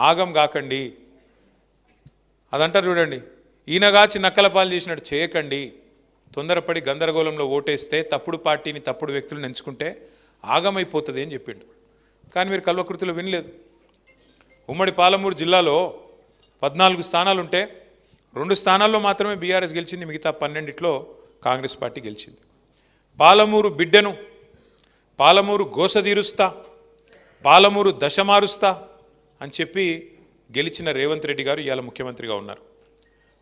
ఆగం కాకండి. అదంటారు చూడండి, ఈయనగాచి నక్కల పాలు చేసినట్టు చేయకండి. తొందరపడి గందరగోళంలో ఓటేస్తే తప్పుడు పార్టీని తప్పుడు వ్యక్తులను ఎంచుకుంటే ఆగమైపోతుంది అని చెప్పిండు. కానీ మీరు కల్వకుర్తిలో వినలేదు. ఉమ్మడి పాలమూరు జిల్లాలో 14 స్థానాలు ఉంటే 2 స్థానాల్లో మాత్రమే బీఆర్ఎస్ గెలిచింది, మిగతా 12లో కాంగ్రెస్ పార్టీ గెలిచింది. పాలమూరు బిడ్డను, పాలమూరు గోసదీరుస్తా, పాలమూరు దశ మారుస్తా అని చెప్పి గెలిచిన రేవంత్ రెడ్డి గారు ఇవాళ ముఖ్యమంత్రిగా ఉన్నారు.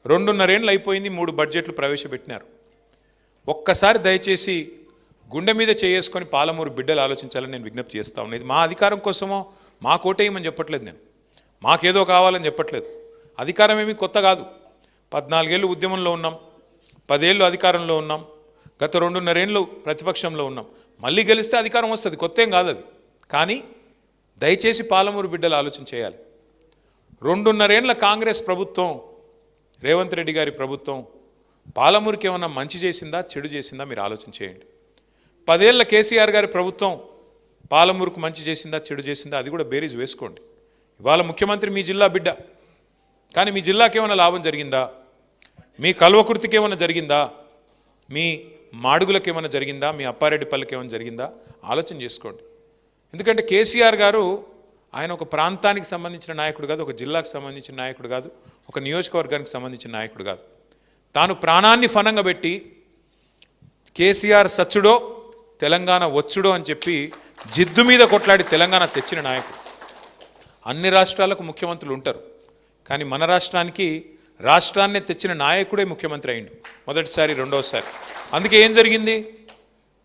2.5 ఏళ్ళు అయిపోయింది, 3 బడ్జెట్లు ప్రవేశపెట్టినారు. ఒక్కసారి దయచేసి గుండె మీద చేసుకొని పాలమూరు బిడ్డలు ఆలోచించాలని నేను విజ్ఞప్తి చేస్తా ఉన్నాను. ఇది మా అధికారం కోసమో మా కోటేయమని చెప్పట్లేదు, నేను మాకేదో కావాలని చెప్పట్లేదు. అధికారం ఏమీ కొత్త కాదు. 14 ఏళ్ళు ఉద్యమంలో ఉన్నాం, 10 ఏళ్ళు అధికారంలో ఉన్నాం, గత 2.5 ఏళ్ళు ప్రతిపక్షంలో ఉన్నాం. మళ్ళీ గెలిస్తే అధికారం వస్తుంది, కొత్త ఏం కాదు అది. కానీ దయచేసి పాలమూరు బిడ్డలు ఆలోచన చేయాలి. 2.5 ఏళ్ళ కాంగ్రెస్ ప్రభుత్వం, రేవంత్ రెడ్డి గారి ప్రభుత్వం పాలమూరుకి ఏమన్నా మంచి చేసిందా చెడు చేసిందా మీరు ఆలోచన చేయండి. 10 ఏళ్ళ కేసీఆర్ గారి ప్రభుత్వం పాలమూరుకు మంచి చేసిందా చెడు చేసిందా అది కూడా బేరీజ్ వేసుకోండి. ఇవాళ ముఖ్యమంత్రి మీ జిల్లా బిడ్డ, కానీ మీ జిల్లాకి ఏమైనా లాభం జరిగిందా? మీ కల్వకుర్తికి ఏమైనా జరిగిందా? మీ మాడుగులకు ఏమైనా జరిగిందా? మీ అప్పారెడ్డిపల్లికి ఏమైనా జరిగిందా? ఆలోచన చేసుకోండి. ఎందుకంటే కేసీఆర్ గారు ఆయన ఒక ప్రాంతానికి సంబంధించిన నాయకుడు కాదు, ఒక జిల్లాకు సంబంధించిన నాయకుడు కాదు, ఒక నియోజకవర్గానికి సంబంధించిన నాయకుడు కాదు. తాను ప్రాణాన్ని ఫనంగా పెట్టి కేసీఆర్ సచ్చుడో తెలంగాణ వచ్చుడో అని చెప్పి జిద్దు మీద కొట్లాడి తెలంగాణ తెచ్చిన నాయకుడు. అన్ని రాష్ట్రాలకు ముఖ్యమంత్రులు ఉంటారు, కానీ మన రాష్ట్రానికి రాష్ట్రాన్ని తెచ్చిన నాయకుడే ముఖ్యమంత్రి అయిండు, మొదటిసారి రెండోసారి. అందుకే ఏం జరిగింది?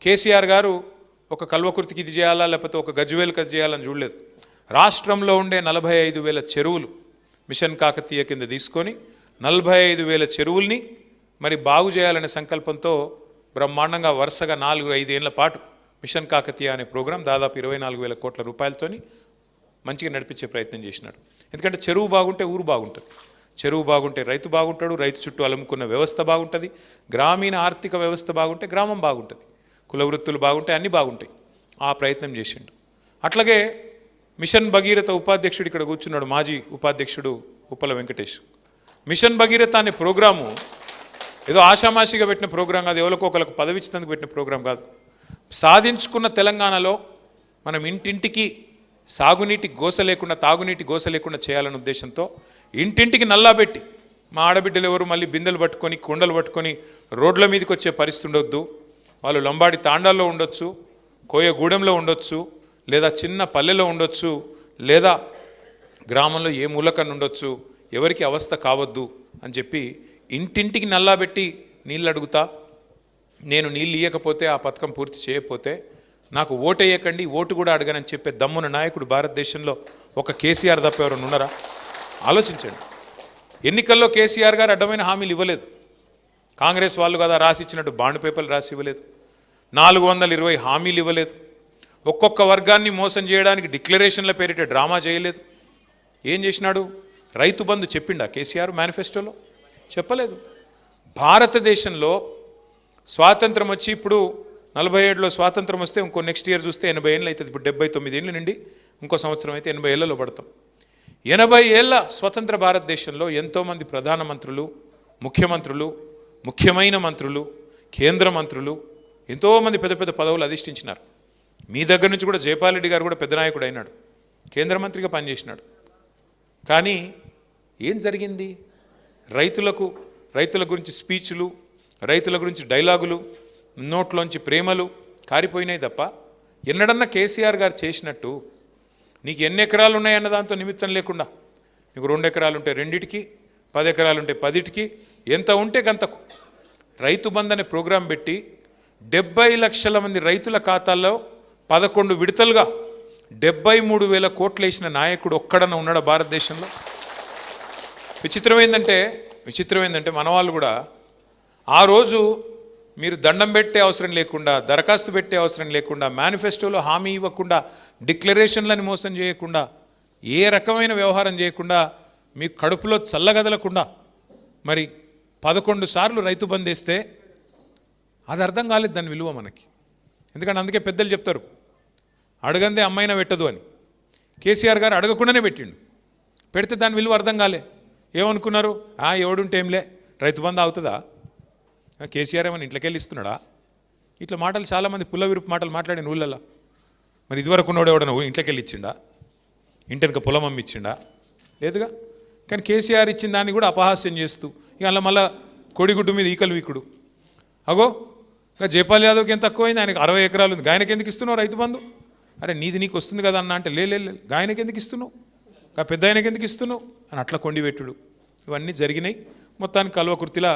కేసీఆర్ గారు ఒక కల్వకుర్తికి ఇది చేయాలా లేకపోతే ఒక గజ్వేల్కి అది చేయాలని చూడలేదు. రాష్ట్రంలో ఉండే 45,000 చెరువులు మిషన్ కాకతీయ కింద తీసుకొని 45,000 చెరువుల్ని మరి బాగు చేయాలనే సంకల్పంతో బ్రహ్మాండంగా వరుసగా 4-5 ఏళ్ల పాటు మిషన్ కాకతీయ అనే ప్రోగ్రాం దాదాపు 24,000 కోట్ల రూపాయలతోని మంచిగా నడిపించే ప్రయత్నం చేసినాడు. ఎందుకంటే చెరువు బాగుంటే ఊరు బాగుంటుంది, చెరువు బాగుంటే రైతు బాగుంటాడు, రైతు చుట్టూ అలుముకున్న వ్యవస్థ బాగుంటుంది, గ్రామీణ ఆర్థిక వ్యవస్థ బాగుంటే గ్రామం బాగుంటుంది, కుల వృత్తులు బాగుంటే అన్నీ బాగుంటాయి. ఆ ప్రయత్నం చేసిండు. అట్లాగే మిషన్ భగీరథ ఉపాధ్యక్షుడు ఇక్కడ కూర్చున్నాడు, మాజీ ఉపాధ్యక్షుడు ఉప్పల వెంకటేష్. మిషన్ భగీరథ అనే ప్రోగ్రాము ఏదో ఆషామాషిగా పెట్టిన ప్రోగ్రాం కాదు, ఎవరికో ఒకరికి పదవి ఇచ్చినందుకు పెట్టిన ప్రోగ్రాం కాదు. సాధించుకున్న తెలంగాణలో మనం ఇంటింటికి సాగునీటి గోస లేకుండా, తాగునీటి గోస లేకుండా చేయాలనే ఉద్దేశంతో ఇంటింటికి నల్లా పెట్టి మా ఆడబిడ్డలు ఎవరు మళ్ళీ బిందెలు పట్టుకొని కుండలు పట్టుకొని రోడ్ల మీదకి వచ్చే పరిస్థితి ఉండొద్దు. వాళ్ళు లంబాడి తాండాల్లో ఉండొచ్చు, కోయగూడెంలో ఉండొచ్చు, లేదా చిన్న పల్లెలో ఉండొచ్చు, లేదా గ్రామంలో ఏ మూలకన్నా ఉండొచ్చు, ఎవరికి అవస్థ కావద్దు అని చెప్పి ఇంటింటికి నల్లా పెట్టి నీళ్ళు అడుగుతా. నేను నీళ్ళు ఇవ్వకపోతే, ఆ పథకం పూర్తి చేయకపోతే నాకు ఓటు వేయకండి, ఓటు కూడా అడగనని చెప్పే దమ్మున నాయకుడు భారతదేశంలో ఒక కేసీఆర్ తప్ప ఎవరైనా ఉన్నారా? ఆలోచించండి. ఎన్నికల్లో కేసీఆర్ గారు అడ్డమైన హామీలు ఇవ్వలేదు. కాంగ్రెస్ వాళ్ళు కదా రాసి ఇచ్చినట్టు బాండ్ పేపర్లు రాసి ఇవ్వలేదు. 420 హామీలు ఇవ్వలేదు. ఒక్కొక్క వర్గాన్ని మోసం చేయడానికి డిక్లరేషన్ల పేరిట డ్రామా చేయలేదు. ఏం చేసినాడు? రైతు బంధు చెప్పిండా కేసీఆర్ మేనిఫెస్టోలో? చెప్పలేదు. భారతదేశంలో స్వాతంత్రం వచ్చి ఇప్పుడు 47లో స్వాతంత్రం వస్తే ఇంకో నెక్స్ట్ ఇయర్ చూస్తే 80 ఏళ్ళు అవుతుంది. ఇప్పుడు 79 ఏళ్ళు నుండి ఇంకో సంవత్సరం అయితే 80 ఏళ్లలో పడతాం. 80 ఏళ్ల స్వతంత్ర భారతదేశంలో ఎంతోమంది ప్రధానమంత్రులు, ముఖ్యమంత్రులు, ముఖ్యమైన మంత్రులు, కేంద్ర మంత్రులు, ఎంతోమంది పెద్ద పెద్ద పదవులు అధిష్ఠించినారు. మీ దగ్గర నుంచి కూడా జైపాల్ రెడ్డి గారు కూడా పెద్ద నాయకుడు అయినాడు, కేంద్ర మంత్రిగా పనిచేసినాడు. కానీ ఏం జరిగింది? రైతుల గురించి స్పీచ్లు, రైతుల గురించి డైలాగులు, నోట్లోంచి ప్రేమలు కారిపోయినాయి తప్ప ఎన్నడన్నా కేసీఆర్ గారు చేసినట్టు నీకు ఎన్ని ఎకరాలు ఉన్నాయన్న దాంతో నిమిత్తం లేకుండా, నీకు 2 ఎకరాలు ఉంటే 2టికి, 10 ఎకరాలు ఉంటే 10టికి, ఎంత ఉంటే గంతకు రైతు బంధు అనే ప్రోగ్రాం పెట్టి 70 లక్షల మంది రైతుల ఖాతాల్లో 11 విడతలుగా 73,000 కోట్లు వేసిన నాయకుడు ఒక్కడన్నా ఉన్నాడా భారతదేశంలో? విచిత్రం ఏంటంటే మన వాళ్ళు కూడా ఆ రోజు మీరు దండం పెట్టే అవసరం లేకుండా, దరఖాస్తు పెట్టే అవసరం లేకుండా, మేనిఫెస్టోలో హామీ ఇవ్వకుండా, డిక్లరేషన్లను మోసం చేయకుండా, ఏ రకమైన వ్యవహారం చేయకుండా, మీ కడుపులో చల్లగదలకుండా మరి 11 సార్లు రైతు బంద్ వేస్తే అది అర్థం కాలేదు దాని విలువ మనకి. ఎందుకంటే అందుకే పెద్దలు చెప్తారు, అడగందే అమ్మైనా పెట్టదు అని. కేసీఆర్ గారు అడగకుండానే పెట్టిండు. పెడితే దాని విలువ అర్థం కాలే. ఏమనుకున్నారు, ఎవడుంటే ఏంలే రైతు బంధు అవుతుందా, కేసీఆర్ ఏమన్నా ఇంట్లోకి వెళ్ళి ఇస్తున్నాడా, ఇట్లా మాటలు చాలామంది పుల్ల విరుపు మాటలు మాట్లాడిన ఊళ్ళల్లో. మరి ఇదివరకు ఉన్నోడు ఎవడన్నా ఇంట్లోకి వెళ్ళి ఇచ్చిండా, ఇంటెనక పొలం అమ్మి ఇచ్చిండా, లేదుగా. కానీ కేసీఆర్ ఇచ్చిన దాన్ని కూడా అపహాస్యం చేస్తూ ఇక అలా మళ్ళీ కోడిగుడ్డు మీద ఈకలు వీకుడు. అగో ఇంకా జైపాల్ యాదవ్కి ఎంత తక్కువైంది, ఆయనకి 60 ఎకరాలు ఉంది, గాయనకి ఎందుకు ఇస్తున్నావు రైతు బంధు, అరే నీది నీకు వస్తుంది కదా అన్న అంటే లే గాయనకి ఎందుకు ఇస్తున్నావు, ఇంకా పెద్ద ఆయనకి ఎందుకు ఇస్తున్నావు అని అట్లా కొండిపెట్టుడు ఇవన్నీ జరిగినాయి. మొత్తానికి కల్వకుర్తిలా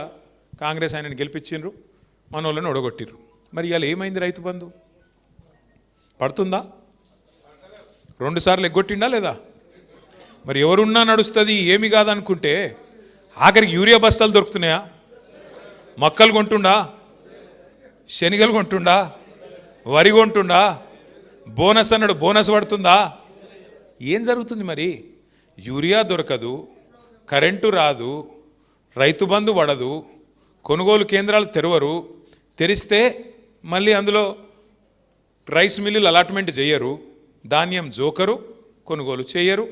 కాంగ్రెస్ ఆయనని గెలిపించిండ్రు, మన వాళ్ళని ఒడగొట్టిర్రు. మరి ఇవాళ ఏమైంది, రైతు బంధు పడుతుందా, 2 సార్లు ఎగ్గొట్టిండా లేదా. మరి ఎవరున్నా నడుస్తుంది ఏమి కాదనుకుంటే ఆఖరికి యూరియా బస్తాలు దొరుకుతున్నాయా, మొక్కలు కొంటుండా, శనగలు కొంటుండా, వరి కొంటుండా, బోనస్ అన్నాడు బోనస్ పడుతుందా, ఏం జరుగుతుంది మరి. యూరియా దొరకదు, కరెంటు రాదు, రైతు బంధు పడదు, కొనుగోలు కేంద్రాలు తెరవరు, తెరిస్తే మళ్ళీ అందులో రైస్ మిల్లులు అలాట్మెంట్ చేయరు, ధాన్యం జోకరు, కొనుగోలు చేయరు,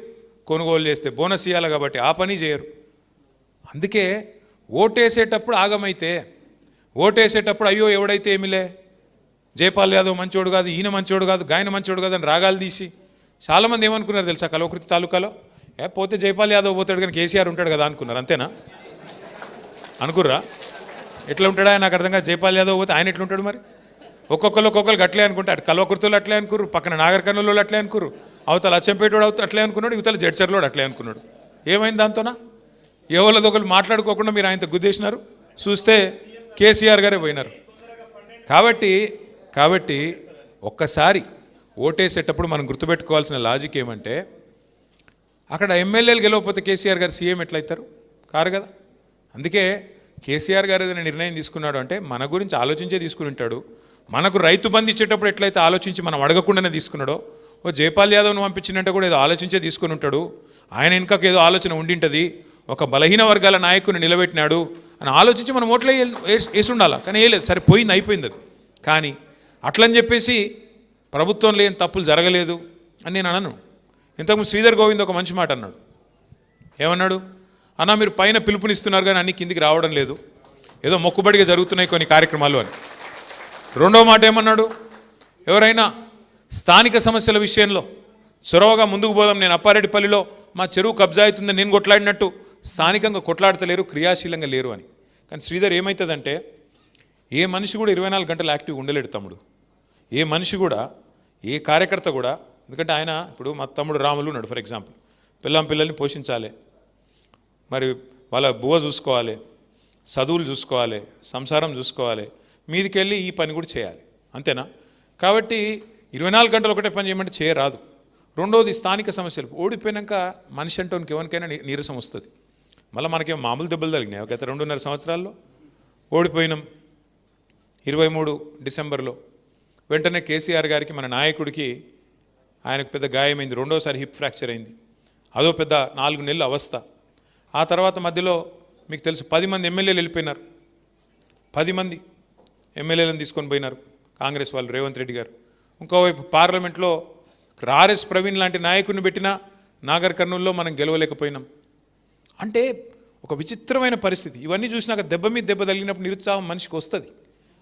కొనుగోలు చేస్తే బోనస్ ఇవ్వాలి కాబట్టి ఆ పని చేయరు. అందుకే ఓటేసేటప్పుడు ఆగమైతే, ఓటేసేటప్పుడు అయ్యో ఎవడైతే ఏమిలే జైపాల్ యాదవ్ మంచోడు కాదు, ఈయన మంచోడు కాదు, గాయన మంచోడు కాదు అని రాగాలు తీసి చాలామంది ఏమనుకున్నారు తెలుసా, కల్వకుర్తి తాలూకాలో పోతే జైపాల్ యాదవ్ పోతాడు కానీ కేసీఆర్ ఉంటాడు కదా అనుకున్నారు. అంతేనా అనుకుర్రా, ఎట్లా ఉంటాడా నాకు అర్థం కాదు. జైపాల్ యాదవ్ పోతే ఆయన ఎట్లుంటాడు మరి, ఒక్కొక్కరు అట్లే అనుకుంటే, అటు కల్వకుర్తిలో అట్లే అనుకుర్రు, పక్కన నాగర్ కర్నూలులో అట్లే అనుకుర్రు, అవతల అచ్చంపేటోడు అట్లే అనుకున్నాడు, ఇవతల జడ్చర్లోడు అట్లే అనుకున్నాడు. ఏమైంది దాంతోనా, ఎవరిదొకరు మాట్లాడుకోకుండా మీరు ఆయనతో గుద్దేసినారు, చూస్తే కేసీఆర్ గారే పోయినారు. కాబట్టి ఒక్కసారి ఓటేసేటప్పుడు మనం గుర్తుపెట్టుకోవాల్సిన లాజిక్ ఏమంటే, అక్కడ ఎమ్మెల్యేలు గెలవకపోతే కేసీఆర్ గారు సీఎం ఎట్లయితారు, కారు కదా. అందుకే కేసీఆర్ గారు ఏదైనా నిర్ణయం తీసుకున్నాడు అంటే మన గురించి ఆలోచించే తీసుకుని ఉంటాడు. మనకు రైతు బంధు ఇచ్చేటప్పుడు ఎట్లయితే ఆలోచించి మనం అడగకుండానే తీసుకున్నాడో, జైపాల్ యాదవ్ను పంపించినట్టు కూడా ఏదో ఆలోచించే తీసుకుని ఉంటాడు. ఆయన వెనుకకు ఏదో ఆలోచన ఉండింటుంది, ఒక బలహీన వర్గాల నాయకుని నిలబెట్టినాడు అని ఆలోచించి మనం ఓట్లే వేసి ఉండాలా. కానీ వేయలేదు, సరే పోయింది, అయిపోయింది అది. కానీ అట్లని చెప్పేసి ప్రభుత్వంలో ఏం తప్పులు జరగలేదు అని నేను అనను. ఇంతకుముందు శ్రీధర్ గోవింద్ ఒక మంచి మాట అన్నాడు. ఏమన్నాడు, అన్న మీరు పైన పిలుపునిస్తున్నారు కానీ అన్ని కిందికి రావడం లేదు, ఏదో మొక్కుబడిగా జరుగుతున్నాయి కొన్ని కార్యక్రమాలు అని. రెండో మాట ఏమన్నాడు, ఎవరైనా స్థానిక సమస్యల విషయంలో చొరవగా ముందుకు పోదాం, నేను అప్పారెడ్డిపల్లిలో మా చెరువు కబ్జా అవుతుందని నేను కొట్లాడినట్టు స్థానికంగా కొట్లాడతలేరు, క్రియాశీలంగా లేరు అని. కానీ శ్రీధర్ ఏమవుతుందంటే, ఏ మనిషి కూడా 24 గంటలు యాక్టివ్ ఉండలేడు తమ్ముడు. ఏ మనిషి కూడా, ఏ కార్యకర్త కూడా, ఎందుకంటే ఆయన ఇప్పుడు మా తమ్ముడు రాములు ఉన్నాడు ఫర్ ఎగ్జాంపుల్, పిల్లల్ని పోషించాలి, మరి వాళ్ళ బువ్వ చూసుకోవాలి, చదువులు చూసుకోవాలి, సంసారం చూసుకోవాలి, మీదికెళ్ళి ఈ పని కూడా చేయాలి, అంతేనా. కాబట్టి 24 గంటలు ఒకటే పని చేయమంటే చేయరాదు. రెండోది స్థానిక సమస్యలు. ఓడిపోయాక మనిషి అంటోనికి ఎవరికైనా నీరసం వస్తుంది. మళ్ళీ మనకేం మామూలు దెబ్బలు తగిలినాయి. గత 2.5 సంవత్సరాల్లో ఓడిపోయినాం. 23 డిసెంబర్లో వెంటనే కేసీఆర్ గారికి, మన నాయకుడికి, ఆయనకు పెద్ద గాయమైంది, రెండోసారి హిప్ ఫ్రాక్చర్ అయింది, అదో పెద్ద 4 నెలల అవస్థ. ఆ తర్వాత మధ్యలో మీకు తెలుసు 10 మంది ఎమ్మెల్యేలు వెళ్ళిపోయినారు. 10 మంది ఎమ్మెల్యేలను తీసుకొని పోయినారు కాంగ్రెస్ వాళ్ళు, రేవంత్ రెడ్డి గారు. ఇంకోవైపు పార్లమెంట్లో ఆర్ఎస్ ప్రవీణ్ లాంటి నాయకుడిని పెట్టినా నాగర్ కర్నూలులో మనం గెలవలేకపోయినాం. అంటే ఒక విచిత్రమైన పరిస్థితి. ఇవన్నీ చూసినాక దెబ్బ మీద దెబ్బ తగిలినప్పుడు నిరుత్సాహం మనిషికి వస్తుంది.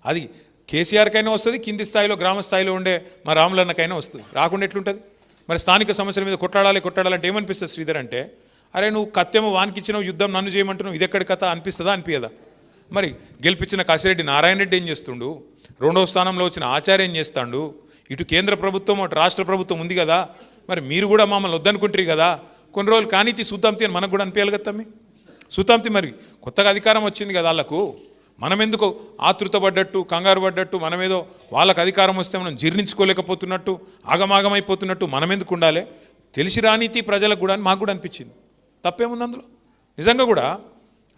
అది కేసీఆర్కైనా వస్తుంది, కింది స్థాయిలో గ్రామ స్థాయిలో ఉండే మా రాములన్నకైనా వస్తుంది. రాకుండా ఎట్లుంటుంది మరి. స్థానిక సమస్యల మీద కొట్లాడాలంటే ఏమనిపిస్తుంది శ్రీధర్ అంటే, అరే నువ్వు కత్తెమో వానికిచ్చినావు, యుద్ధం నన్ను చేయమంటున్నావు, ఇది ఎక్కడి కథ అనిపిస్తుందా అనిపించదా. మరి గెలిపించిన కాశిరెడ్డి నారాయణ రెడ్డి ఏం చేస్తుండు, రెండవ స్థానంలో వచ్చిన ఆచార్య ఏం చేస్తాడు, ఇటు కేంద్ర ప్రభుత్వం అటు రాష్ట్ర ప్రభుత్వం ఉంది కదా, మరి మీరు కూడా మమ్మల్ని వద్దనుకుంటారు కదా, కొన్ని రోజులు కానీ సుతాంతి అని మనకు కూడా అనిపించాలి కదా తమ్మి. సుతాంతి మరి కొత్తగా అధికారం వచ్చింది కదా వాళ్ళకు, మనం ఎందుకు ఆతృత పడ్డట్టు, కంగారు పడ్డట్టు, మనమేదో వాళ్ళకు అధికారం వస్తే మనం జీర్ణించుకోలేకపోతున్నట్టు, ఆగమాగమైపోతున్నట్టు మనం ఎందుకు ఉండాలి. తెలిసి రానీతి ప్రజలకు కూడా మాకు కూడా అనిపించింది. తప్పేముంది అందులో. నిజంగా కూడా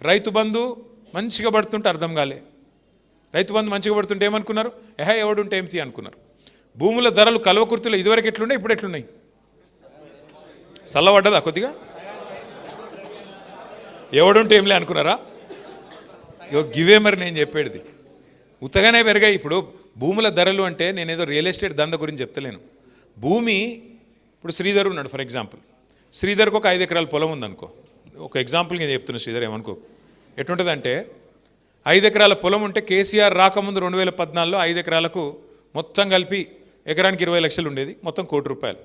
రైతు బంధు మంచిగా పడుతుంటే అర్థం కాలే. రైతు బంధు మంచిగా పడుతుంటే ఏమనుకున్నారు, ఎవడుంటే ఏమిటి అనుకున్నారు. భూముల ధరలు కల్వకుర్తిలో ఇదివరకు ఎట్లున్నాయి, ఇప్పుడు ఎట్లున్నాయి, చల్లబడ్డదా కొద్దిగా, ఎవడుంటే ఏంలే అనుకున్నారా. గివే మరి నేను చెప్పేది, ఉత్తగానే పెరిగాయి. ఇప్పుడు భూముల ధరలు అంటే నేనేదో రియల్ ఎస్టేట్ దంద గురించి చెప్తలేను. భూమి ఇప్పుడు శ్రీధర్ ఉన్నాడు ఫర్ ఎగ్జాంపుల్, శ్రీధర్కి ఒక 5 ఎకరాల పొలం ఉందనుకో, ఒక ఎగ్జాంపుల్ నేను చెప్తున్నా, శ్రీధర్ ఏమనుకో. ఎటువంటిదంటే 5 ఎకరాల పొలం ఉంటే కేసీఆర్ రాకముందు 2014లో 5 ఎకరాలకు మొత్తం కలిపి ఎకరానికి 20 లక్షలు ఉండేది, మొత్తం ₹1,00,00,000.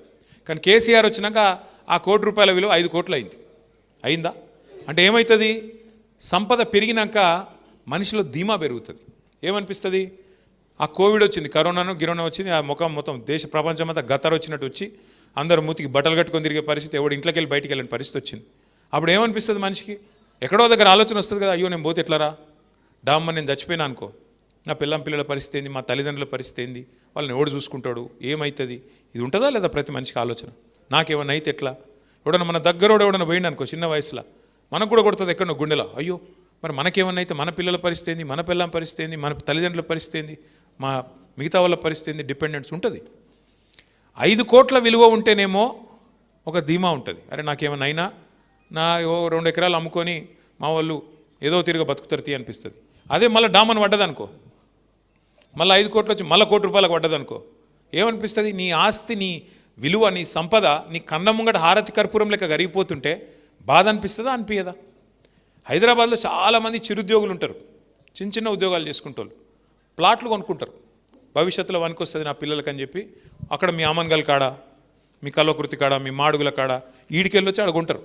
కానీ కేసీఆర్ వచ్చినాక ఆ ₹1,00,00,000 విలువ 5 కోట్లు అయింది. అయిందా? అంటే ఏమవుతుంది? సంపద పెరిగినాక మనిషిలో ధీమా పెరుగుతుంది. ఏమనిపిస్తుంది? ఆ కోవిడ్ వచ్చింది, కరోనాను గిరోనా వచ్చింది, ఆ ముఖం మొత్తం దేశ ప్రపంచం అంతా గతర వచ్చినట్టు వచ్చి అందరూ మూతికి బట్టలు కట్టుకొని తిరిగే పరిస్థితి, ఎవడు ఇంట్లోకి వెళ్ళి బయటికి వెళ్ళిన పరిస్థితి వచ్చింది. అప్పుడు ఏమనిపిస్తుంది మనిషికి? ఎక్కడో దగ్గర ఆలోచన వస్తుంది కదా, అయ్యో నేను పోతే ఎట్లారా, డామ్మ నేను చచ్చిపోయినా అనుకో, నా పిల్లల పరిస్థితి ఏంది, మా తల్లిదండ్రుల పరిస్థితి ఏంది, వాళ్ళని ఎవడు చూసుకుంటాడు, ఏమవుతుంది? ఇది ఉంటుందా లేదా ప్రతి మనిషికి ఆలోచన? నాకేమన్నా అయితే ఎట్లా? ఎవడన్నా మన దగ్గరోడు ఎవడన్నా పోయిండు అనుకో చిన్న వయసులో, మనకు కూడా కొడుతుంది ఎక్కడో గుండెలో, అయ్యో మరి మనకేమన్నా అయితే మన పిల్లల పరిస్థితి ఏంది, మన పిల్లల పరిస్థితి ఏంది, మన తల్లిదండ్రుల పరిస్థితి ఏంది, మా మిగతా వాళ్ళ పరిస్థితి ఏంది, డిపెండెన్స్ ఉంటుంది. 5 కోట్ల విలువ ఉంటేనేమో ఒక ధీమా ఉంటుంది, అరే నాకేమన్నా అయినా నా 2 ఎకరాలు అమ్ముకొని మా వాళ్ళు ఏదో తిరిగి బతుకుతారు అనిపిస్తుంది. అదే మళ్ళీ డామన్ పడ్డదనుకో, మళ్ళీ 5 కోట్లు వచ్చి మళ్ళీ ₹1,00,00,000 పడ్డదనుకో, ఏమనిపిస్తుంది? నీ ఆస్తి, నీ విలువ, నీ సంపద నీ కన్న ముంగట హారతి కర్పూరం లెక్క కరిగిపోతుంటే బాధ అనిపిస్తుందా, అనిపించదా? హైదరాబాద్లో చాలామంది చిరుద్యోగులు ఉంటారు, చిన్న చిన్న ఉద్యోగాలు చేసుకుంటారు, ప్లాట్లు కొనుక్కుంటారు, భవిష్యత్తులో వస్తుంది నా పిల్లలకి అని చెప్పి అక్కడ మీ ఆమన్గల్ కాడ, మీ కల్వకృతి కాడ, మీ మాడుగుల కాడ ఈడికెళ్ళొచ్చి ఆడ కొంటారు.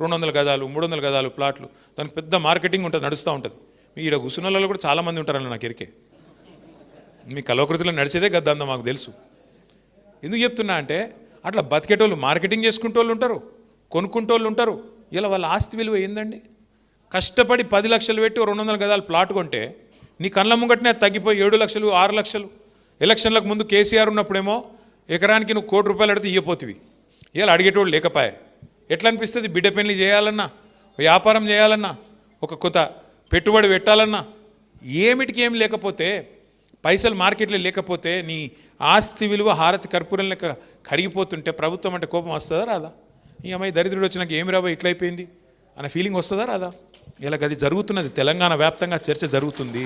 200 గజాలు 300 గజాలు ప్లాట్లు, దానికి పెద్ద మార్కెటింగ్ ఉంటుంది, నడుస్తూ ఉంటుంది. మీ ఈడ గుసునలలో కూడా చాలామంది ఉంటారన్న నాకు ఎరికే. మీ కల్వకృతిలో నడిచేదే గద్దందా మాకు తెలుసు. ఎందుకు చెప్తున్నా అంటే అట్లా బతికేటోళ్ళు, మార్కెటింగ్ చేసుకుంటోళ్ళు ఉంటారు, కొనుక్కుంటోళ్ళు ఉంటారు. ఇలా వాళ్ళ ఆస్తి విలువ ఏందండి? కష్టపడి 10 లక్షలు పెట్టి 200 గజాలు ప్లాట్ కొంటే నీ కళ్ళ ముంగటనే అది తగ్గిపోయి 7 లక్షలు 6 లక్షలు. ఎలక్షన్లకు ముందు కేసీఆర్ ఉన్నప్పుడేమో ఎకరానికి నువ్వు ₹1,00,00,000 అడిగితే ఇయ్యపోతివి. ఇలా అడిగేటోళ్ళు లేకపోయా. ఎట్లా అనిపిస్తుంది? బిడ్డ పెళ్లి చేయాలన్నా, వ్యాపారం చేయాలన్నా, ఒక కొత్త పెట్టుబడి పెట్టాలన్నా, ఏమిటికి ఏం లేకపోతే, పైసలు మార్కెట్లో లేకపోతే నీ ఆస్తి విలువ హారతి కర్పూరం లెక్క కరిగిపోతుంటే ప్రభుత్వం అంటే కోపం వస్తుందా రాదా? ఈ అమ్మాయి దరిద్రుడు వచ్చినాక ఏమి రాబోయే ఇట్లయిపోయింది అనే ఫీలింగ్ వస్తుందా రాదా? ఇలా అది జరుగుతున్నది, తెలంగాణ వ్యాప్తంగా చర్చ జరుగుతుంది.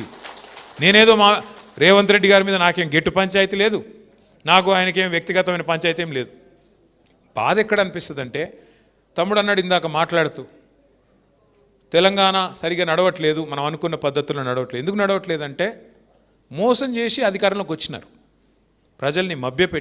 నేనేదో మా రేవంత్ రెడ్డి గారి మీద నాకేం గెట్టు పంచాయతీ లేదు, నాకు ఆయనకేం వ్యక్తిగతమైన పంచాయతీ ఏం లేదు. బాధ ఎక్కడ అనిపిస్తుంది అంటే, తమ్ముడు అన్నాడు ఇందాక మాట్లాడుతూ, తెలంగాణ సరిగా నడవట్లేదు, మనం అనుకున్న పద్ధతుల్లో నడవట్లేదు. ఎందుకు నడవట్లేదంటే మోసం చేసి అధికారంలోకి వచ్చినారు, ప్రజల్ని మభ్యపెట్టి